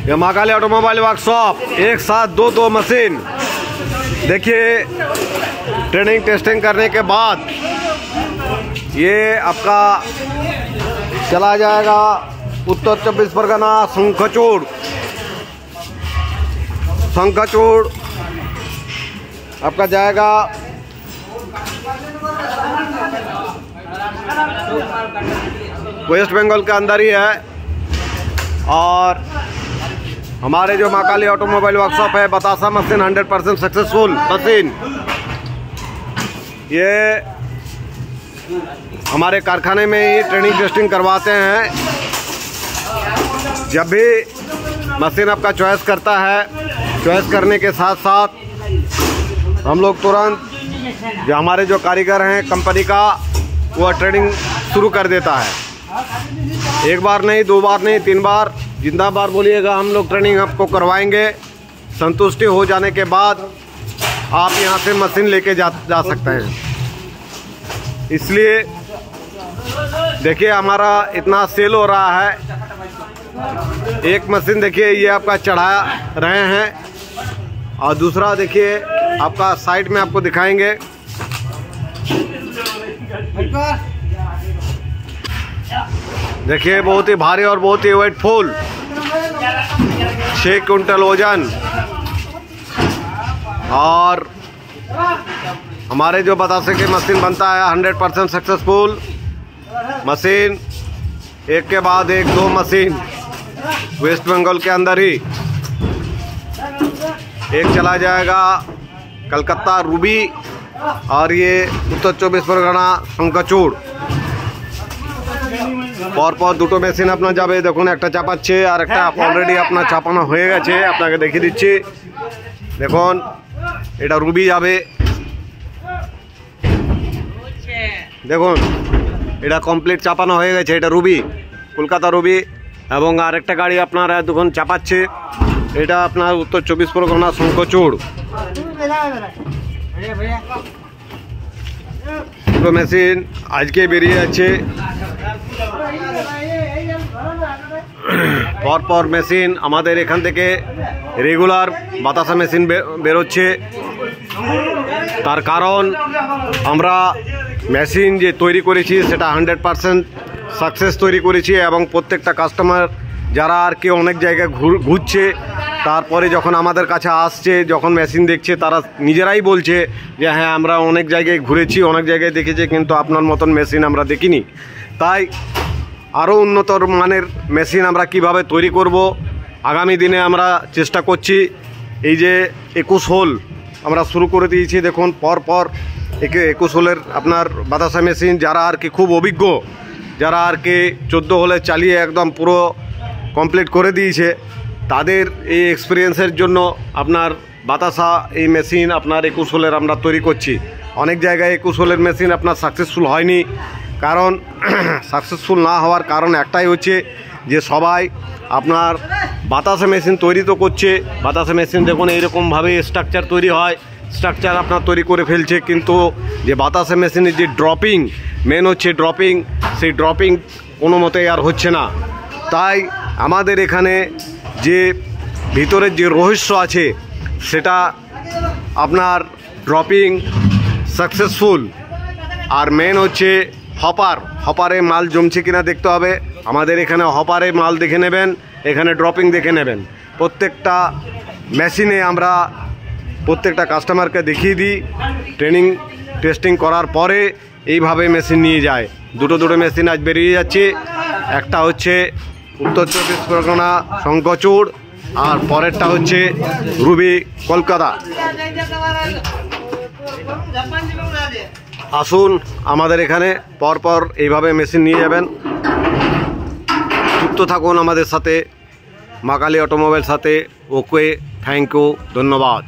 ये माँ काली automobile workshop, एक साथ दो मशीन। देखिए ट्रेनिंग टेस्टिंग करने के बाद ये आपका चला जाएगा उत्तर 24 परगना शंखचूड़ आपका जाएगा वेस्ट बंगाल के अंदर ही है। और हमारे जो माँ काली ऑटोमोबाइल वर्कशॉप है, बतासा मशीन 100% सक्सेसफुल मशीन। ये हमारे कारखाने में ही ट्रेनिंग टेस्टिंग करवाते हैं। जब भी मशीन आपका चॉइस करता है, चॉइस करने के साथ साथ हम लोग तुरंत जो हमारे जो कारीगर हैं कंपनी का, वो ट्रेनिंग शुरू कर देता है। एक बार नहीं, दो बार नहीं, 3 बार, जितना बार बोलिएगा हम लोग ट्रेनिंग आपको करवाएंगे। संतुष्टि हो जाने के बाद आप यहाँ से मशीन लेके जा सकते हैं। इसलिए देखिए हमारा इतना सेल हो रहा है। एक मशीन देखिए ये आपका चढ़ा रहे हैं, और दूसरा देखिए आपका साइड में आपको दिखाएंगे। देखिए बहुत ही भारी और बहुत ही वेटफुल, 6 क्विंटल वजन। और हमारे जो बतासे की मशीन बनता है 100% सक्सेसफुल मशीन। एक के बाद एक 2 मशीन वेस्ट बंगाल के अंदर ही। एक चला जाएगा कलकत्ता रूबी, और ये उत्तर 24 परगना शंखचूड़। পরপর দুটো মেশিন আপনার যাবে। দেখুন একটা চাপাচ্ছে, আর একটা অলরেডি আপনার চাপানো হয়ে গেছে, আপনাকে দেখিয়ে দিচ্ছি। দেখুন এটা রুবি যাবে। দেখুন এটা কমপ্লিট চাপানো হয়ে গেছে, এটা রুবি, কলকাতা রুবি। এবং আরেকটা গাড়ি আপনারা দেখুন চাপাচ্ছে, এটা আপনার উত্তর 24 পরগনা শঙ্খচূড়। দুটো মেশিন আজকে বেরিয়ে যাচ্ছে। পরপর মেশিন আমাদের এখান থেকে রেগুলার বাতাসা মেশিন বেরোচ্ছে। তার কারণ আমরা মেশিন যে তৈরি করেছি সেটা 100% সাকসেস তৈরি করেছি। এবং প্রত্যেকটা কাস্টমার যারা আর কি অনেক জায়গায় ঘুরছে, তারপরে যখন আমাদের কাছে আসছে, যখন মেশিন দেখছে, তারা নিজেরাই বলছে যে হ্যাঁ আমরা অনেক জায়গায় ঘুরেছি, অনেক জায়গায় দেখেছি, কিন্তু আপনার মতন মেশিন আমরা দেখিনি। তাই আরও উন্নত মানের মেশিন আমরা কিভাবে তৈরি করব, আগামী দিনে আমরা চেষ্টা করছি। এই যে 21 হোল আমরা শুরু করে দিয়েছি। দেখুন পরপর 21 হোলের আপনার বাতাসা মেশিন, যারা আর কি খুব অভিজ্ঞ, যারা আর কি 14 হোলে চালিয়ে একদম পুরো কমপ্লিট করে দিয়েছে, তাদের এই এক্সপিরিয়েন্সের জন্য আপনার বাতাসা এই মেশিন আপনার 21 হোলের আমরা তৈরি করছি। অনেক জায়গায় 21 হোলের মেশিন আপনার সাকসেসফুল হয়নি। কারণ সাকসেসফুল না হওয়ার কারণ একটাই হচ্ছে যে সবাই আপনার বাতাসা মেশিন তৈরি তো করছে। বাতাসা মেশিন দেখুন এইরকমভাবে স্ট্রাকচার তৈরি হয়, স্ট্রাকচার আপনার তৈরি করে ফেলছে, কিন্তু যে বাতাসা মেশিনের যে ড্রপিং, মেন হচ্ছে ড্রপিং, সেই ড্রপিং কোনো মতেই আর হচ্ছে না। তাই আমাদের এখানে যে ভিতরের যে রহস্য আছে সেটা আপনার ড্রপিং সাকসেসফুল। আর মেন হচ্ছে হপারে মাল জমছে কিনা দেখতে হবে। আমাদের এখানে হপারে মাল দেখে নেবেন, এখানে ড্রপিং দেখে নেবেন। প্রত্যেকটা মেশিনে আমরা প্রত্যেকটা কাস্টমারকে দেখিয়ে দিই। ট্রেনিং টেস্টিং করার পরে এইভাবে মেশিন নিয়ে যায়। দুটো মেশিন আজ বেরিয়ে যাচ্ছে। একটা হচ্ছে উত্তর 24 পরগনা শঙ্খচূড়, আর পরেরটা হচ্ছে রুবি কলকাতা। আসুন আমাদের এখানে পরপর এইভাবে মেশিন নিয়ে যাবেন। যুক্ত থাকুন আমাদের সাথে, মা কালী অটোমোবাইল সাথে। ওকে, থ্যাংক ইউ, ধন্যবাদ।